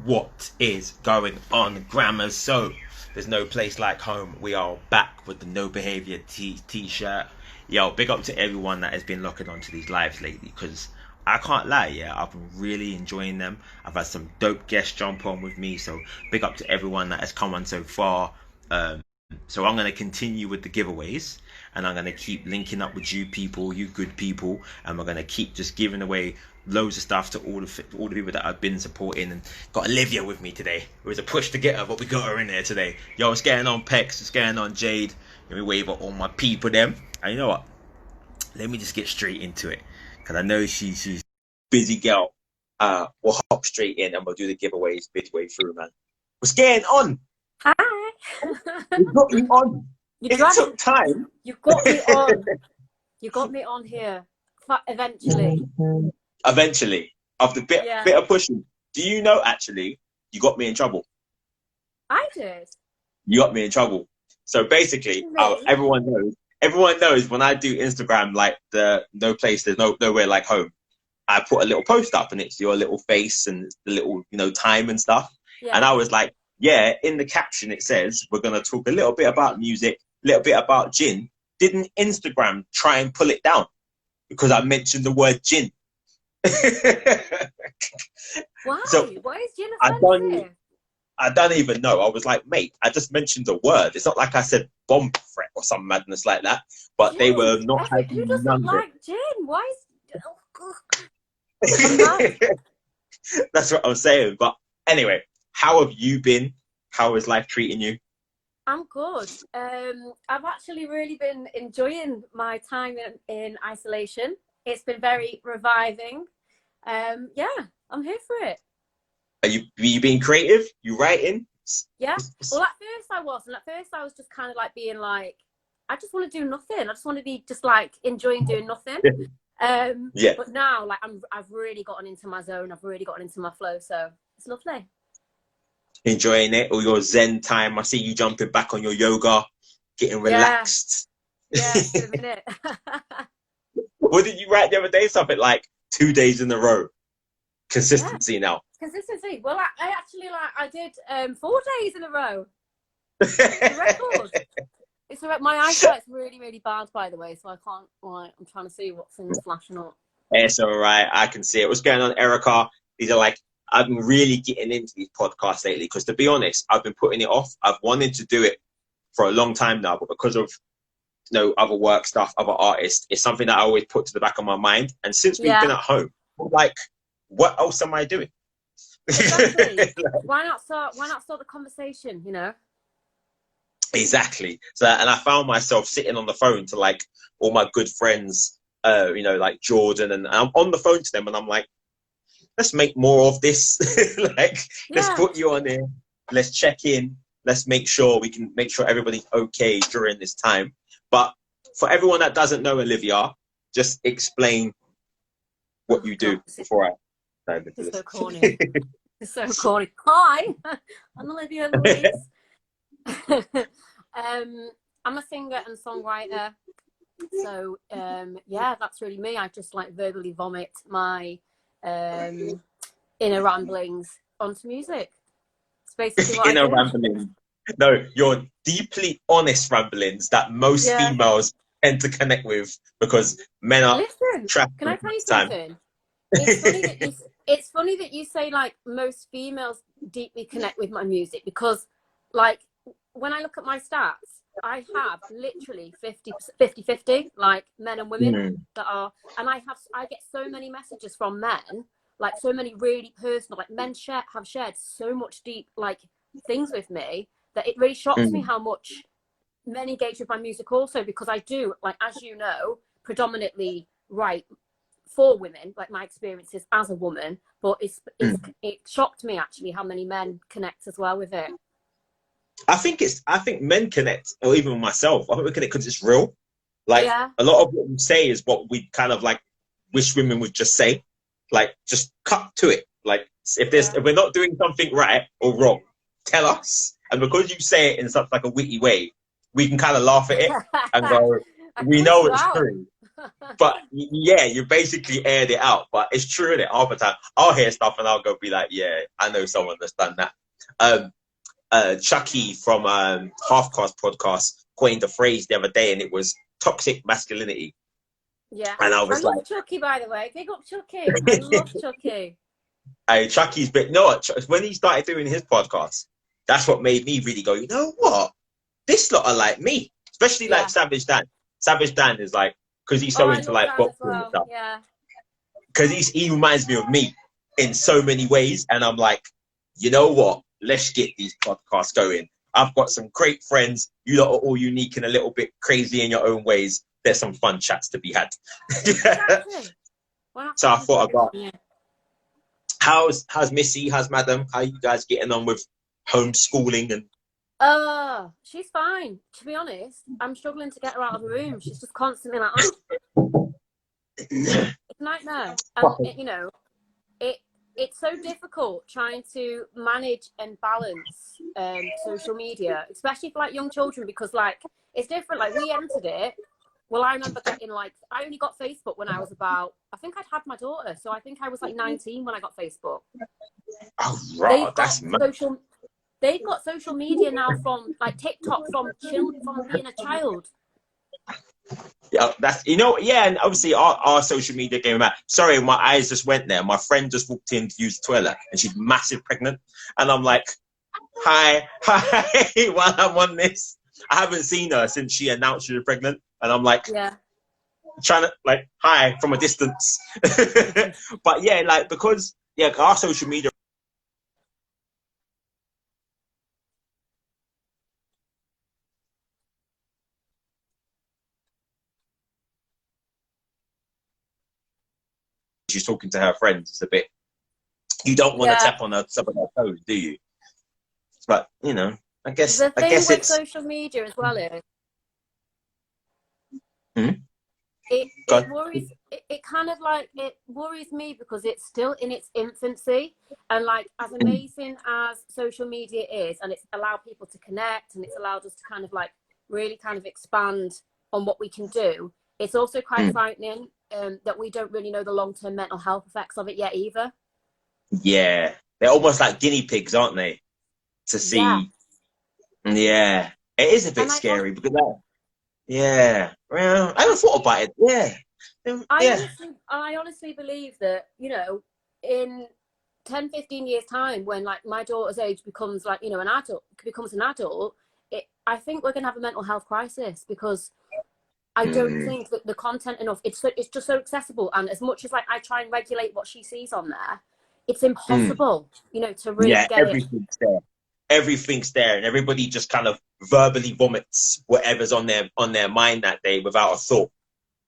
What is going on, grammars? So, there's no place like home. We are back with the No Behavior t-shirt. Yo, big up to everyone that has been locking onto these lives lately, because I can't lie, yeah, I've been really enjoying them. I've had some dope guests jump on with me, so big up to everyone that has come on so far. So I'm going to continue with the giveaways, and I'm going to keep linking up with you people, you good people, and we're going to keep just giving away loads of stuff to all the people that I've been supporting. And got Olivia with me today. It was a push to get her, but we got her in there today. Yo, what's going on, Pex? What's going on, Jade? Let me wave at all my people them. And you know what? Let me just get straight into it, because I know she's busy girl. We'll hop straight in and we'll do the giveaways midway through, man. What's going on? Hi. We got you on. You It took time. You got me on. You got me on here. Eventually. Eventually, after bit of pushing. Do you know, actually, you got me in trouble? I did. You got me in trouble. So basically, everyone knows when I do Instagram, like the no place, there's nowhere like home. I put a little post up and it's your little face and the little, time and stuff. Yeah. And I was like, yeah, in the caption it says we're gonna talk a little bit about music, a little bit about gin. Didn't Instagram try and pull it down because I mentioned the word gin? Why? So why is gin offensive? I don't even know. I was like, mate, I just mentioned the word. It's not like I said bomb threat or some madness like that. But gin, they were not having who doesn't like gin? Why is That's what I'm saying. But anyway, how have you been? How is life treating you? I'm good. I've actually really been enjoying my time in isolation. It's been very reviving. Yeah, I'm here for it. Are you being creative? You writing? Yeah. Well, at first I was just kind of like being like, I just want to do nothing. I just want to be just like enjoying doing nothing. Yeah. But now, like, I've really gotten into my zone. I've really gotten into my flow. So it's lovely. Enjoying it, or your Zen time. I see you jumping back on your yoga, getting relaxed. Yeah, it's been a minute. What did you write the other day? Something like 2 days in a row. Consistency now. Consistency. Well, I actually I did 4 days in a row. The record. It's all right. My eyesight's really, really bad, by the way, so I can't. Like, I'm trying to see what things flashing up. It's all right. I can see it. What's going on, Erica? These are like, I've been really getting into these podcasts lately because, to be honest, I've been putting it off. I've wanted to do it for a long time now, but because of other work stuff, other artists, it's something that I always put to the back of my mind. And since we've been at home, I'm like, what else am I doing? Exactly. Why not start the conversation? Exactly. So, and I found myself sitting on the phone to like all my good friends, like Jordan, and I'm on the phone to them, and I'm like, let's make more of this. Let's put you on there. Let's check in. Let's make sure everybody's okay during this time. But for everyone that doesn't know Olivia, just explain what you do before I dive into this. It's so corny. It's so corny. Hi, I'm Olivia Louise. I'm a singer and songwriter. So yeah, that's really me. I just like verbally vomit my inner ramblings onto music. It's basically what inner ramblings. No, your deeply honest ramblings that most females tend to connect with, because men are. Listen, can I tell you something? It's funny that you say like most females deeply connect with my music, because like when I look at my stats, I have literally 50-50, like men and women that are, and I get so many messages from men, like so many really personal, like men have shared so much deep like things with me that it really shocks me how much men engage with my music also, because I do, like, as you know, predominantly write for women, like my experiences as a woman, but it shocked me actually how many men connect as well with it. I think men connect, or even myself, I think we connect because it's real. Like a lot of what we say is what we kind of like wish women would just say, like just cut to it. Like if we're not doing something right or wrong, tell us. And because you say it in such like a witty way, we can kind of laugh at it and go, we know it's true. But yeah, you basically aired it out. But it's true that half the time I'll hear stuff and I'll go be like, yeah, I know someone that's done that. Chucky from Half Cast podcast coined a phrase the other day, and it was toxic masculinity. Yeah. And I I was love like, Chucky, by the way. Big up Chucky. I love Chucky. hey, Chucky's bit. No, when he started doing his podcast, that's what made me really go, you know what? This lot are like me, especially Yeah. like Savage Dan. Savage Dan is like, because he's Oh, so I into love like Dan as boxing and well. stuff. Yeah. Because he reminds me of me in so many ways, and I'm like, you know what? Let's get these podcasts going. I've got some great friends. You lot are all unique and a little bit crazy in your own ways. There's some fun chats to be had. Exactly. So I thought about yeah. how's Missy, how's Madam, how you guys getting on with homeschooling and She's fine. To be honest, I'm struggling to get her out of the room. She's just constantly like, oh. It's a nightmare. And you know, it's so difficult trying to manage and balance social media, especially for like young children, because like it's different. Like we entered it. Well, I remember getting like, I only got Facebook when I was about, I think I'd had my daughter, so I think I was like 19 when I got Facebook. oh right, that's mad. They've got social media now from like TikTok from being a child. Yeah, that's, you know, yeah, and obviously our social media came out. Sorry, my eyes just went there. My friend just walked in to use the toilet, and she's massive pregnant, and I'm like, hi, while I'm on this, I haven't seen her since she announced she was pregnant, and I'm like, yeah, trying to like hi from a distance. But yeah, like because yeah, our social media. She's talking to her friends. It's a bit. You don't want to tap on some of their toes, do you? But you know, I guess the thing with it's social media as well is hmm? it kind of like it worries me because it's still in its infancy, and like as amazing as social media is, and it's allowed people to connect and it's allowed us to kind of like really kind of expand on what we can do, it's also quite frightening that we don't really know the long-term mental health effects of it yet either. Yeah, they're almost like guinea pigs, aren't they? To see, yeah, it is a bit scary because yeah, well, I haven't thought about it. Yeah, I honestly believe that, you know, in 10-15 years time, when like my daughter's age becomes like, you know, becomes an adult, I think we're gonna have a mental health crisis because I don't think that the content enough, it's just so accessible, and as much as like I try and regulate what she sees on there, it's impossible, you know, to really get everything's there. Everything's there, and everybody just kind of verbally vomits whatever's on their mind that day without a thought.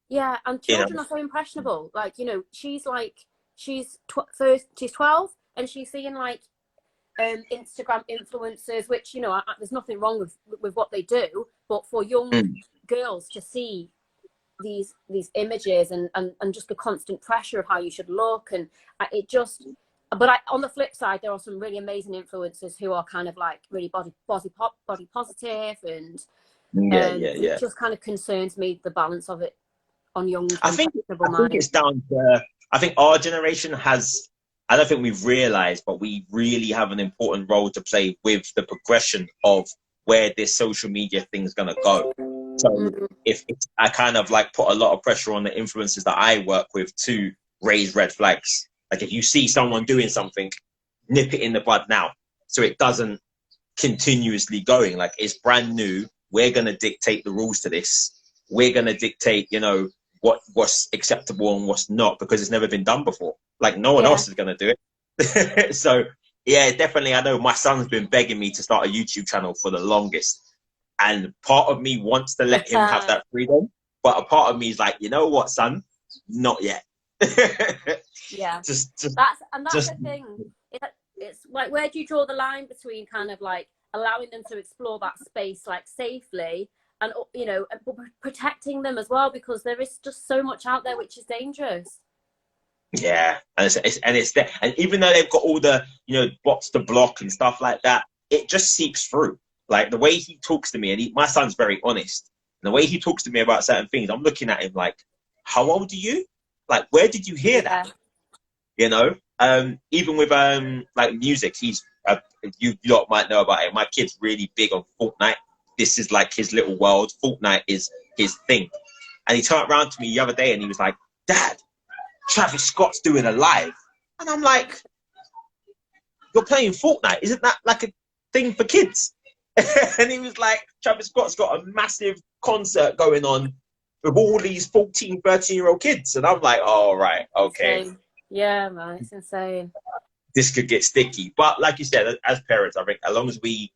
Yeah, and children are so impressionable. Like, you know, she's 12, and she's seeing like Instagram influencers, which, you know, there's nothing wrong with what they do, but for young girls to see these images and just the constant pressure of how you should look, and it just. But on the flip side, there are some really amazing influencers who are kind of like really body positive, and it just kind of concerns me, the balance of it on young. I think it's down to, I think our generation has, I don't think we've realized, but we really have an important role to play with the progression of where this social media thing's gonna go. So if I kind of like put a lot of pressure on the influencers that I work with to raise red flags. Like if you see someone doing something, nip it in the bud now, so it doesn't continuously going. Like it's brand new. We're gonna dictate the rules to this. We're gonna dictate, you know, what's acceptable and what's not, because it's never been done before. Like no one else is gonna do it. So yeah, definitely. I know my son's been begging me to start a YouTube channel for the longest, and part of me wants to let him have that freedom, but a part of me is like, you know what, son, not yet. Yeah, that's the thing. It's like, where do you draw the line between kind of like allowing them to explore that space like safely, and, you know, protecting them as well, because there is just so much out there which is dangerous. Yeah, and it's there, and even though they've got all the, you know, bots to block and stuff like that, it just seeps through. Like the way he talks to me, and my son's very honest, and the way he talks to me about certain things, I'm looking at him like, how old are you? Like, where did you hear Yeah. that? You know, even with like music, you lot might know about it. My kid's really big on Fortnite. This is like his little world. Fortnite is his thing. And he turned around to me the other day and he was like, Dad, Travis Scott's doing a live. And I'm like, you're playing Fortnite. Isn't that like a thing for kids? And he was like, Travis Scott's got a massive concert going on with all these 14, 13-year-old kids. And I'm like, oh, right, okay. Insane. Yeah, man, it's insane. This could get sticky. But like you said, as parents, I think as long as we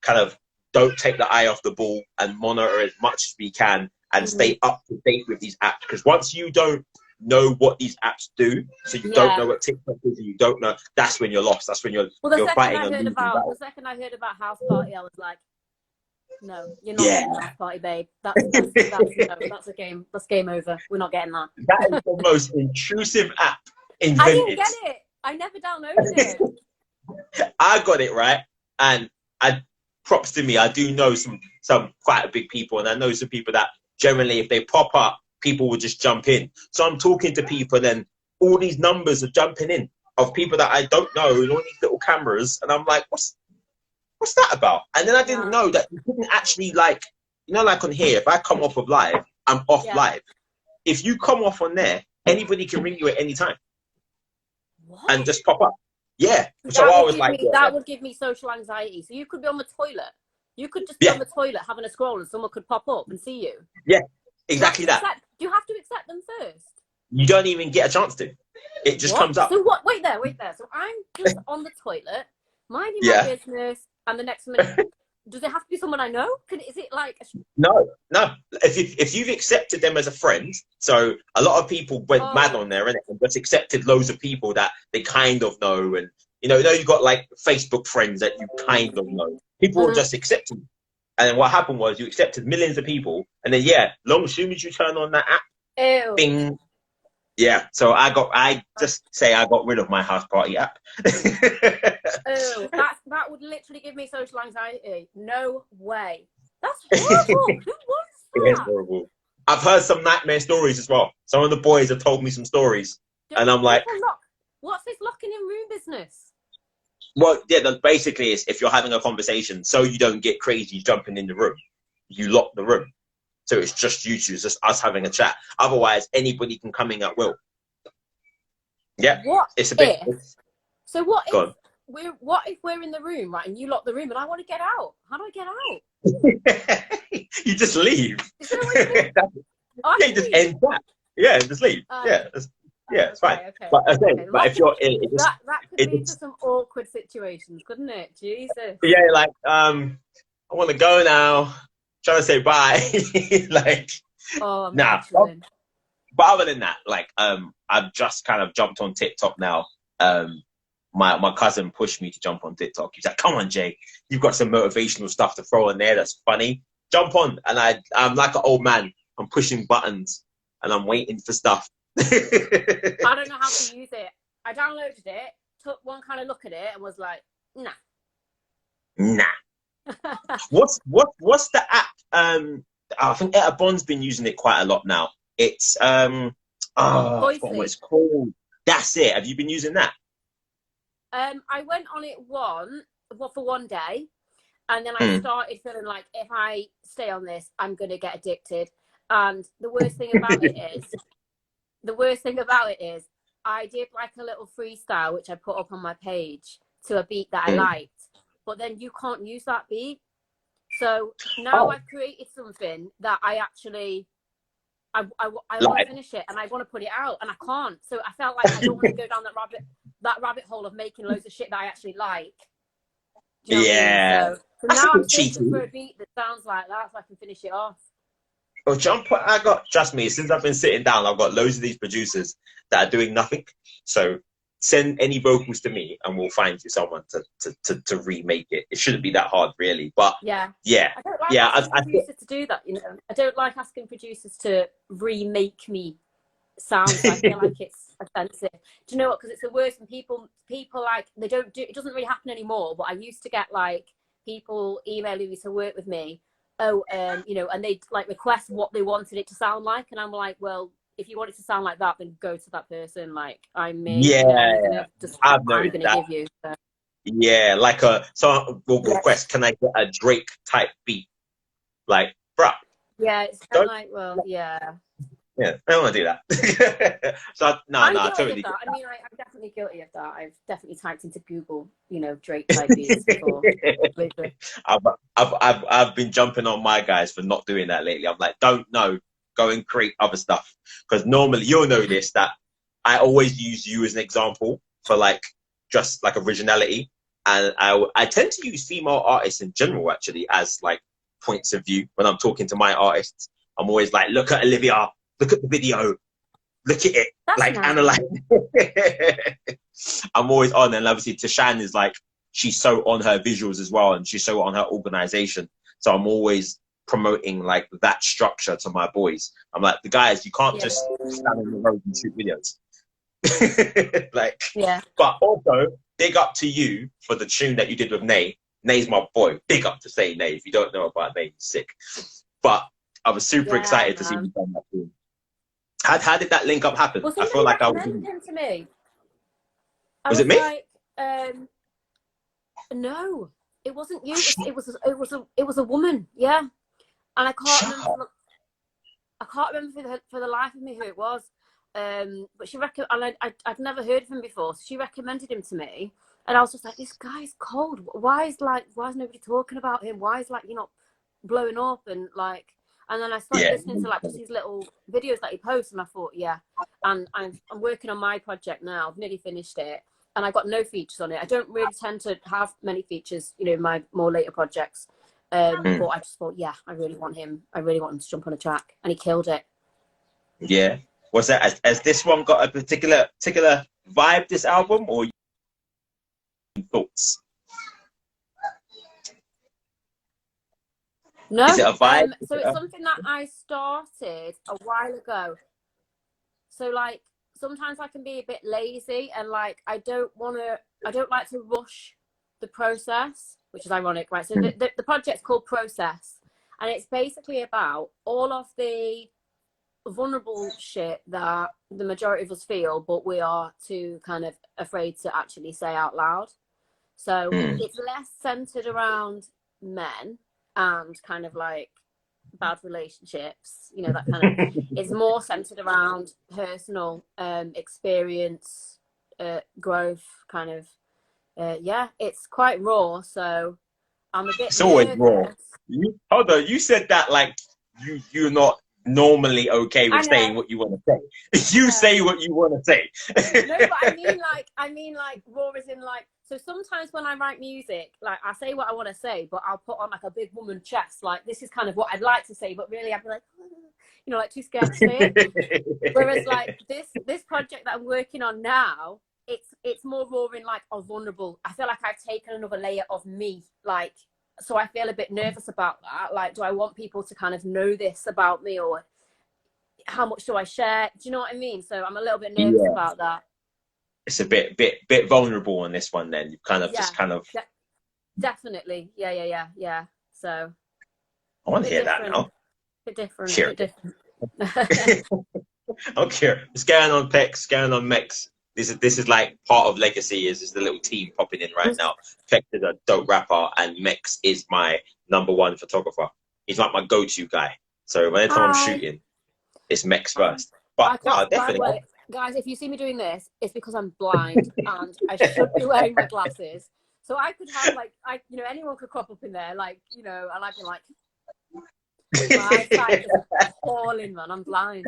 kind of don't take the eye off the ball and monitor as much as we can and stay up to date with these apps, because once you don't know what these apps do, so you don't know what TikTok is, and you don't know, that's when you're lost. That's when you're fighting a losing battle. The second I heard about House Party, I was like, no, you're not getting House Party, babe. That's a game. That's game over. We're not getting that. That is the most intrusive app invented. I didn't get it. I never downloaded it. I got it, right? And props to me. I do know some quite big people, and I know some people that generally, if they pop up, people will just jump in. So I'm talking to people, and all these numbers are jumping in of people that I don't know, and all these little cameras, and I'm like, what's that about? And then I didn't know that you couldn't actually, like, you know, like on here, if I come off of live, I'm off live. If you come off on there, anybody can ring you at any time. What? And just pop up. Yeah. So I was like, that would give me social anxiety. So you could be on the toilet. You could just be on the toilet having a scroll and someone could pop up and see you. Yeah, exactly that. Do you have to accept them first? You don't even get a chance to. It just comes up. So what? Wait there. So I'm just on the toilet, minding my business, and the next minute, does it have to be someone I know? Is it like... No. If you've accepted them as a friend, so a lot of people went mad on there, and just accepted loads of people that they kind of know, and you know you got like Facebook friends that you kind of know. People will just accept you. And then what happened was you accepted millions of people, and then as soon as you turn on that app, bing. Yeah, so I got rid of my House Party app. That would literally give me social anxiety. No way. That's horrible. Who wants that? It is horrible. I've heard some nightmare stories as well. Some of the boys have told me some stories, and I'm like, what's this locking in room business? Well, basically it's if you're having a conversation, so you don't get crazy jumping in the room, you lock the room. So it's just you two, it's just us having a chat. Otherwise, anybody can come in at will. Yeah, it's a bit. So what if we're in the room, right, and you lock the room, and I want to get out? How do I get out? You just leave. Is there a way to do it? Just end that. Yeah, just leave. It's fine. Okay. But if you're in, that could lead to some awkward situations, couldn't it? Jesus. Yeah, like I want to go now. Trying to say bye. Like, nah. But other than that, like, I've just kind of jumped on TikTok now. My cousin pushed me to jump on TikTok. He's like, "Come on, Jay, you've got some motivational stuff to throw in there that's funny. Jump on." And I'm like an old man. I'm pushing buttons and I'm waiting for stuff. I don't know how to use it. I downloaded it, took one kind of look at it, and was like, nah. What's the app? I think Etta Bond's been using it quite a lot now. It's I forgot what it's called. That's it. Have you been using that? I went on it for one day, and then I started feeling like if I stay on this, I'm gonna get addicted. And the worst thing about it is, I did like a little freestyle which I put up on my page to a beat that I liked. But then you can't use that beat. So now I've created something that I actually, I want to finish it and I want to put it out and I can't. So I felt like I don't want to go down that rabbit hole of making loads of shit that I actually like. Do you know what I mean? So now I'm searching for a beat that sounds like that so I can finish it off. Well, trust me, since I've been sitting down, I've got loads of these producers that are doing nothing. So send any vocals to me and we'll find you someone to remake it. It shouldn't be that hard, really. But I don't like asking producers to do that, you know. I don't like asking producers to remake me sounds. I feel like it's offensive. Do you know what? Because it's the worst when people like, they don't do it. Doesn't really happen anymore, but I used to get like people emailing me to work with me, you know, and they like request what they wanted it to sound like, and I'm like, well, if you want it to sound like that, then go to that person. Like I may, Yeah, you know, I'm gonna just I've I'm noticed gonna that. give you. So. Yeah, like someone will Yeah, request, can I get a Drake type beat? Like, bruh, yeah, it's kind of don't. like, well, yeah. Yeah, I don't want to do that. So no, I'm I guilty of totally that. get I mean, I'm definitely guilty of that. I've definitely typed into Google, you know, Drake type beats before. that. I've been jumping on my guys for not doing that lately. I'm like, don't know, go and create other stuff, because normally you'll know this, that I always use you as an example for like just like originality, and I tend to use female artists in general actually as like points of view when I'm talking to my artists. I'm always like, look at Olivia, look at the video, look at it, That's like nice. analyze. I'm always on, and obviously Tashan is like, she's so on her visuals as well, and she's so on her organization. So I'm always promoting like that structure to my boys. I'm like, the guys, you can't Yeah, just stand on the road and shoot videos. Like, yeah, but also big up to you for the tune that you did with Nay. Nay's my boy. Big up to say Nay. If you don't know about Nay, he's sick. But I was super yeah, excited to see you man. done that tune. How did that link up happen? Well, I feel somebody like I was. recommended him to me. I Was it was me? like, no, it wasn't you. It was a woman. Yeah, and I can't Shut remember. up. I can't remember for the life of me who it was. But and I'd never heard of him before. So she recommended him to me, and I was just like, this guy's cold. Why is nobody talking about him? Why is like blowing up and like. And then I started Yeah. listening to like just his little videos that he posts, and I thought, yeah. And I'm working on my project now. I've nearly finished it, and I got no features on it. I don't really tend to have many features, in my more later projects. But I just thought, yeah, I really want him. I really want him to jump on a track, and he killed it. Yeah. Was that has this one got a particular vibe, this album, or thoughts? Is No, it a vibe? so it's something that I started a while ago. So like sometimes I can be a bit lazy, and like I don't like to rush the process, which is ironic, right? So the project's called Process, and it's basically about all of the vulnerable shit that the majority of us feel, but we are too kind of afraid to actually say out loud. So it's less centered around men and kind of like bad relationships, that kind of. It's more centered around personal experience, growth, kind of. Yeah, it's quite raw, so I'm a bit It's always raw. nervous. Hold on, you said that like you're not normally okay I with saying know. what you want to say. You say what you want to say. No, but I mean like raw is in like, so sometimes when I write music, like I say what I want to say, but I'll put on like a big woman chest, like this is kind of what I'd like to say, but really I'd be like, like too scared to say it. Whereas like this project that I'm working on now, it's more raw in like a vulnerable. I feel like I've taken another layer of me, like, so I feel a bit nervous about that. Like, do I want people to kind of know this about me, or how much do I share? Do you know what I mean? So I'm a little bit nervous Yeah, about that. it's a bit vulnerable on this one. Then you kind of Yeah, just kind of. definitely. Yeah. So I want to bit hear that different, now. bit different, Hear bit it. different. Okay, it's going on Pex, going on Mex. This is like part of Legacy. Is the little team popping in right now. Pex is a dope rapper, and Mex is my #1 photographer. He's like my go-to guy. So anytime I'm Hi. shooting, it's Mex first. But I no, can't. By the definitely. way, guys, if you see me doing this, it's because I'm blind and I should be wearing my glasses. So I could have like, anyone could crop up in there, like, and I'd be like, my eyesight is appalling, man. I'm blind.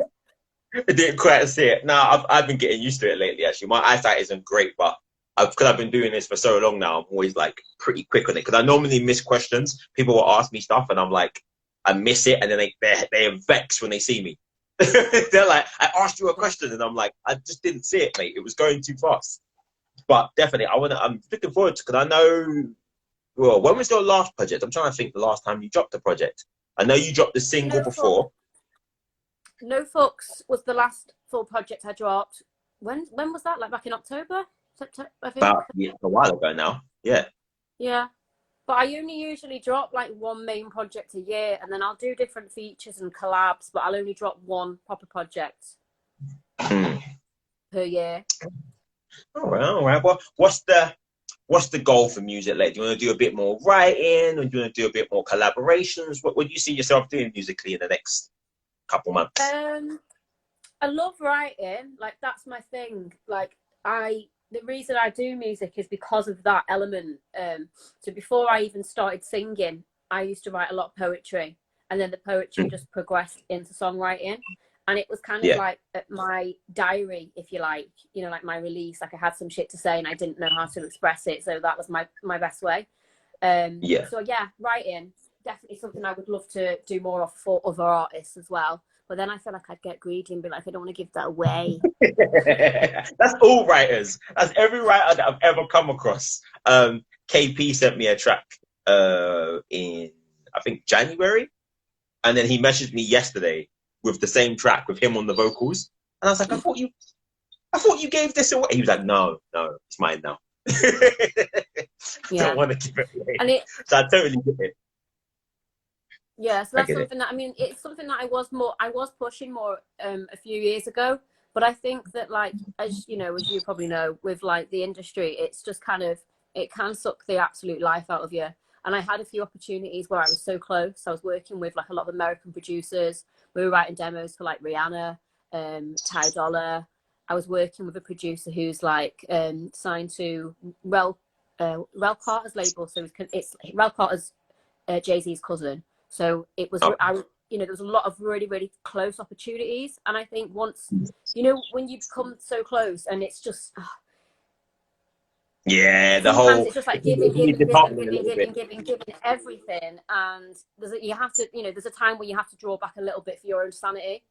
I didn't quite see it. No, I've been getting used to it lately. Actually, my eyesight isn't great, but because I've been doing this for so long now, I'm always like pretty quick on it. Because I normally miss questions. People will ask me stuff, and I'm like, I miss it, and then they're vexed when they see me. They're like, I asked you a question, and I'm like, I just didn't see it, mate. It was going too fast. But definitely, I'm looking forward to, because I know. Well, when was your last project? I'm trying to think the last time you dropped a project. I know you dropped the single before. No Fucks was the last full project I dropped. When was that? Like back in October? September, I think. About a while ago now. Yeah. Yeah. But I only usually drop like one main project a year, and then I'll do different features and collabs, but I'll only drop one proper project. per year. All right, all right. Well, what's the goal for music? Like, do you want to do a bit more writing, or do you want to do a bit more collaborations? What would you see yourself doing musically in the next couple months? I love writing. Like, that's my thing. Like, the reason I do music is because of that element. So before I even started singing, I used to write a lot of poetry, and then the poetry just progressed into songwriting. And it was kind of Yeah, like my diary, if you like, you know, like my release. Like, I had some shit to say and I didn't know how to express it, so that was my best way. yeah. So yeah, writing, definitely something I would love to do more of for other artists as well. But then I feel like I'd get greedy and be like, I don't want to give that away. That's all writers. That's every writer that I've ever come across. KP sent me a track in, I think, January, and then he messaged me yesterday with the same track with him on the vocals, and I was like, I thought you gave this away. He was like, no, it's mine now. I don't Yeah. want to give it away. And it, So I totally get it. yeah, so I that's get it. something that, I mean, it's something that I was pushing more a few years ago. But I think that, like, as you know, as you probably know, with like the industry, it's just kind of, it can suck the absolute life out of you. And I had a few opportunities where I was so close. I was working with like a lot of American producers. We were writing demos for like Rihanna, Ty Dolla. I was working with a producer who's like signed to Rel Carter's label. So it's Rel Carter's Jay-Z's cousin. So it was, Oh. you know, there was a lot of really, really close opportunities. And I think once, you know, when you become so close and it's just, Yeah, the sometimes whole it's just like it giving, can be giving, giving, disheartening a giving, little bit. giving, giving, giving everything. And you have to, you know, there's a time where you have to draw back a little bit for your own sanity.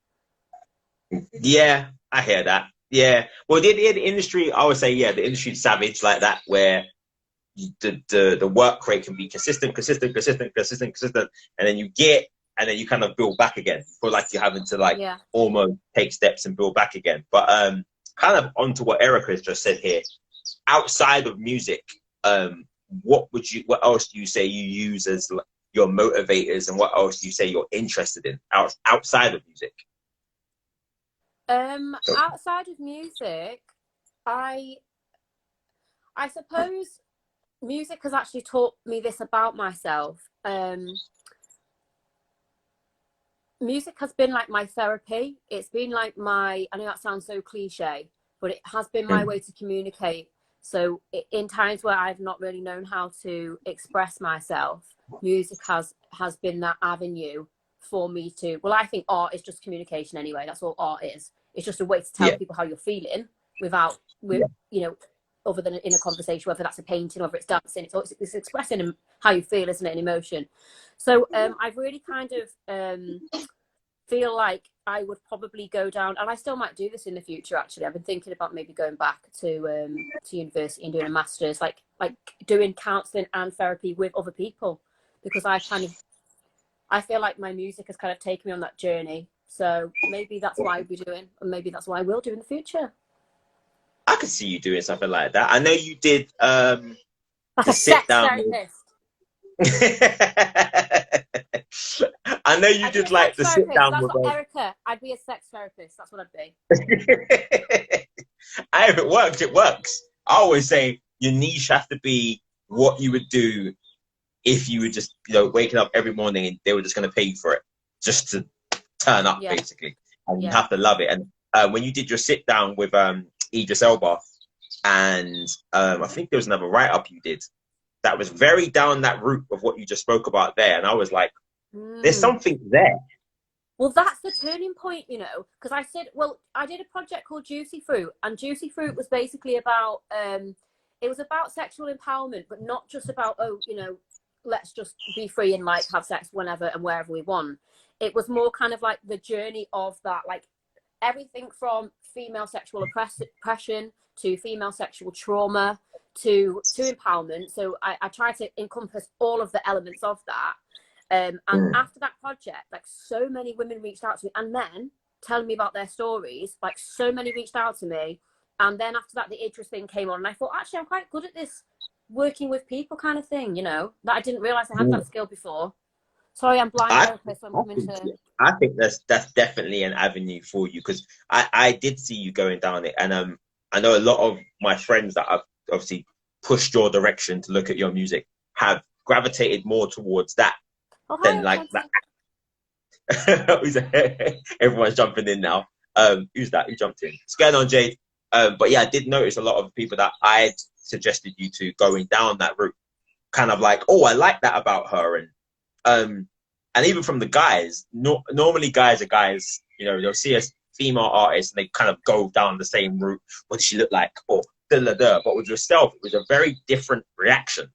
Yeah, I hear that. Yeah. Well, the industry, I would say, yeah, the industry's savage like that, where the work rate can be consistent, and then you kind of build back again. You feel like you're having to like Yeah. almost take steps and build back again. But kind of onto what Erica has just said here. Outside of music, what else do you say you use as your motivators, and what else do you say you're interested in outside of music? Outside of music, I suppose music has actually taught me this about myself. Music has been like my therapy. It's been like I know that sounds so cliche, but it has been my way to communicate. So in times where I've not really known how to express myself, music has been that avenue for me to, well, I think art is just communication anyway. That's all art is. It's just a way to tell Yeah, people how you're feeling with, yeah, you know, other than in a conversation, whether that's a painting, whether it's dancing, it's expressing how you feel, isn't it, an emotion. So I've really kind of feel like I would probably go down, and I still might do this in the future. Actually, I've been thinking about maybe going back to university and doing a master's, like doing counselling and therapy with other people, because I feel like my music has kind of taken me on that journey. So maybe that's what I'll be doing, and maybe that's what I will do in the future. I could see you doing something like that. I know you did Like the a sit sex down. therapist. I know you I'd be a did like sex the sit therapist. down That's with what Erica. I'd be a sex therapist. That's what I'd be. If it works, it works. I always say your niche has to be what you would do if you were just, waking up every morning and they were just going to pay you for it, just to turn up, Yeah, basically. And you yeah. have to love it. And when you did your sit down with Idris Elba, and I think there was another write up you did that was very down that route of what you just spoke about there. And I was like, there's something there. Well, that's the turning point, you know, because I did a project called Juicy Fruit, and Juicy Fruit was basically about, it was about sexual empowerment, but not just about, oh, you know, let's just be free and like have sex whenever and wherever we want. It was more kind of like the journey of that, like everything from female sexual oppression to female sexual trauma to empowerment. So I try to encompass all of the elements of that. And after that project, like so many women reached out to me, and men telling me about their stories, like so many reached out to me. And then after that, the Idris thing came on, and I thought, actually, I'm quite good at this working with people kind of thing, you know, that I didn't realize I had that skill before. Sorry, I'm blind. I, Okay, so I'm I coming think, to. I think that's definitely an avenue for you because I did see you going down it, and I know a lot of my friends that have obviously pushed your direction to look at your music have gravitated more towards that Oh, than hi, like Alfonso. everyone's jumping in now. Who's that? Who jumped in? It's going on, Jade. But yeah, I did notice a lot of people that I had suggested you to going down that route, kind of like, oh, I like that about her, um, and even from the guys, normally guys are guys, you know, they'll see a female artist and they kind of go down the same route. What does she look like? Or da da da. But with yourself, it was a very different reaction,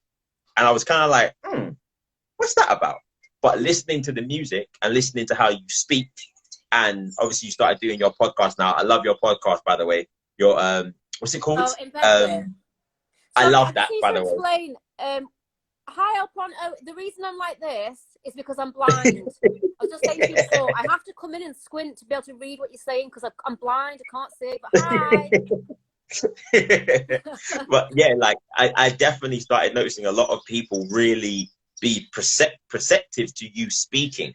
and I was kind of like, what's that about? But listening to the music and listening to how you speak, and obviously you started doing your podcast now. I love your podcast, by the way. Your what's it called? Oh, in bed with. I Sorry, I love just that, need by to the way. explain. Hi, Alfonso. The reason I'm like this is because I'm blind. I was just saying to you before, I have to come in and squint to be able to read what you're saying because I'm blind. I can't see. But hi. But yeah, like I definitely started noticing a lot of people really be perceptive to you speaking.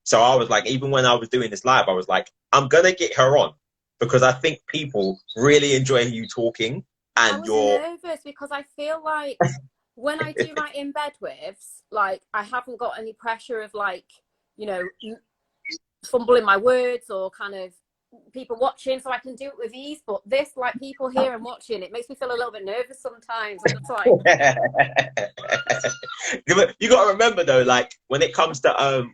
So I was like, even when I was doing this live, I was like, I'm gonna get her on because I think people really enjoy you talking I and was you're nervous because I feel like when I do my in bed with, like I haven't got any pressure of like, you know, fumbling my words or kind of people watching, so I can do it with ease. But this, like people here and watching, it makes me feel a little bit nervous sometimes. I'm just like, you got to remember though, like when it comes to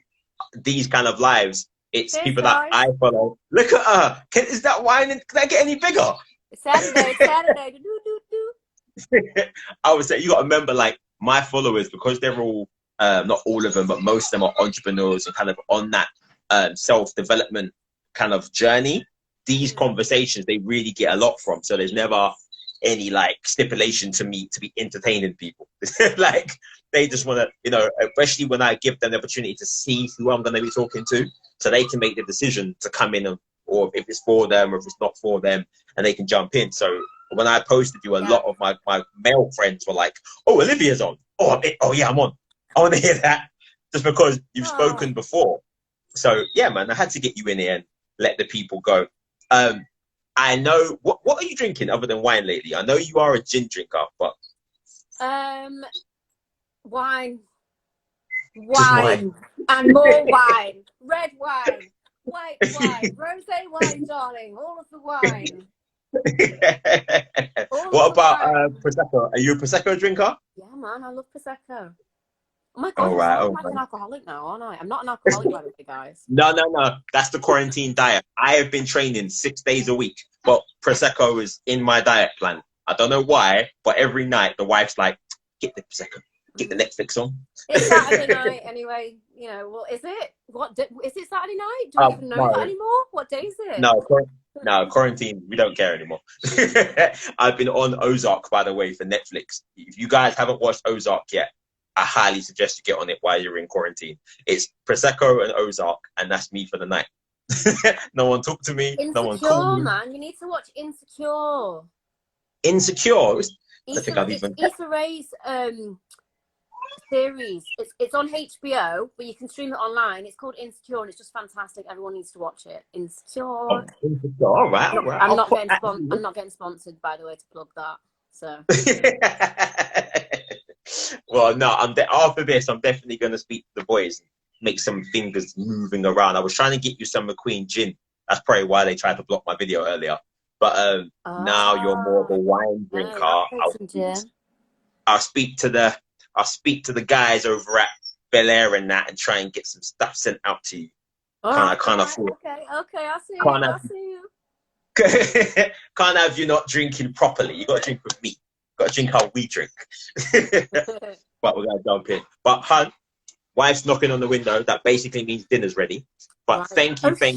these kind of lives, it's cheers, people that guys. I follow. Look at her. Is that wine? Can that get any bigger? It's Saturday. It's Saturday. Do, do, do. I would say you got to remember, like my followers, because they're all not all of them, but most of them are entrepreneurs and kind of on that self development kind of journey. These conversations they really get a lot from. So there's never any like stipulation to me to be entertaining people. Like they just want to, you know, especially when I give them the opportunity to see who I'm going to be talking to, so they can make the decision to come in, or if it's for them or if it's not for them, and they can jump in. So when I posted you, a lot of my male friends were like, "Oh, Olivia's on. Oh yeah, I'm on. I want to hear that," just because you've spoken before. So yeah, man, I had to get you in here and let the people go. I know what are you drinking other than wine lately? I know you are a gin drinker, but wine, just wine. and more wine, red wine, white wine, rosé wine, darling, all of the wine. What about prosecco? Are you a prosecco drinker? Yeah, man, I love prosecco. Oh my god, All right, I'm like an alcoholic now, aren't I? I'm not an alcoholic, by the way, guys. No. That's the quarantine diet. I have been training 6 days a week, but prosecco is in my diet plan. I don't know why, but every night the wife's like, "Get the prosecco, get the Netflix on." It's Saturday night anyway. You know, well, is it? Is it Saturday night? Do we even know that anymore? What day is it? No, quarantine. We don't care anymore. I've been on Ozark, by the way, for Netflix. If you guys haven't watched Ozark yet, I highly suggest you get on it while you're in quarantine. It's Prosecco and Ozark, and that's me for the night. No one talk to me. Insecure, no one call me. Man. You need to watch Insecure. Insecure? I think I've even... Issa Rae's series. It's on HBO, but you can stream it online. It's called Insecure, and it's just fantastic. Everyone needs to watch it. Insecure. Oh, Insecure. All right. I'm not getting sponsored, by the way, to plug that. So... Well, no, after this, I'm definitely going to speak to the boys, make some fingers moving around. I was trying to get you some McQueen gin. That's probably why they tried to block my video earlier. But now you're more of a wine drinker. I'll speak to the guys over at Bel Air and that, and try and get some stuff sent out to you. Kind of. Okay, I see you. Can't have you not drinking properly. You got to drink with me. Got to drink how we drink. But we're gonna jump in. But hun, wife's knocking on the window. That basically means dinner's ready. But thank you for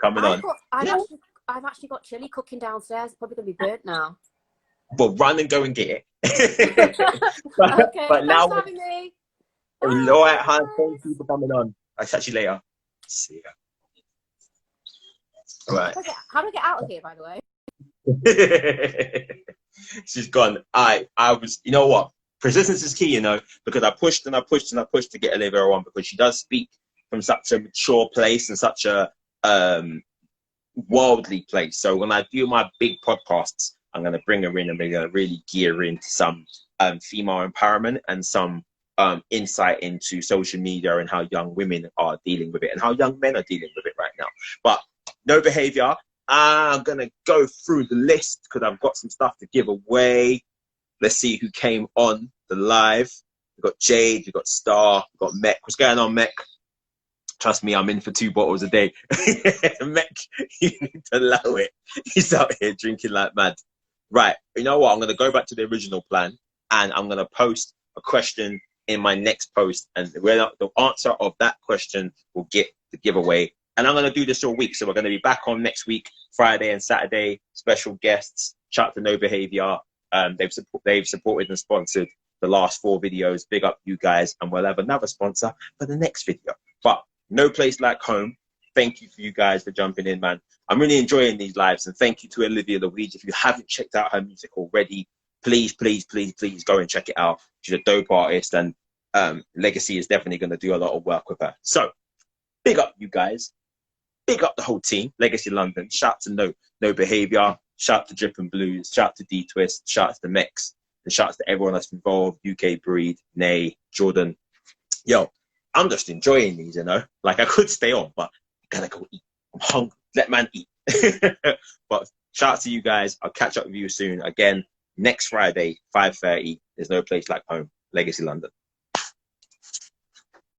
coming on. I've actually got chili cooking downstairs. It's probably gonna be burnt now. Well, run and go and get it. Okay, but now thanks for having me. All right, hun. Thank you for coming on. I'll catch you later. See ya. All right. How do I get out of here, by the way? She's gone. I was, you know what? Persistence is key, you know, because I pushed and I pushed and I pushed to get Olivia on, because she does speak from such a mature place and such a worldly place. So when I do my big podcasts, I'm going to bring her in and we're going to really gear into some female empowerment and some insight into social media and how young women are dealing with it and how young men are dealing with it right now. But no behavior. I'm going to go through the list because I've got some stuff to give away. Let's see who came on the live. We've got Jade, we've got Star, we've got Mech. What's going on, Mech? Trust me, I'm in for 2 bottles a day. Mech, you need to allow it. He's out here drinking like mad. Right, you know what? I'm going to go back to the original plan and I'm going to post a question in my next post. And the answer of that question will get the giveaway. And I'm going to do this all week. So we're going to be back on next week, Friday and Saturday. Special guests. Shout out to No Behavior. They've supported and sponsored the last 4 videos. Big up you guys. And we'll have another sponsor for the next video. But no place like home. Thank you for you guys for jumping in, man. I'm really enjoying these lives. And thank you to Olivia Louise. If you haven't checked out her music already, please, please, please, please go and check it out. She's a dope artist, and Legacy is definitely going to do a lot of work with her. So big up you guys. Big up the whole team. Legacy London. Shout to No Behavior. Shout to Drip and Blues. Shout to D Twist. Shout to the Mix. And shout to everyone that's involved. UK Breed, Nay, Jordan. Yo, I'm just enjoying these, you know. Like, I could stay on, but I gotta go eat. I'm hungry. Let man eat. But shout out to you guys. I'll catch up with you soon. Again, next Friday, 5:30. There's no place like home. Legacy London.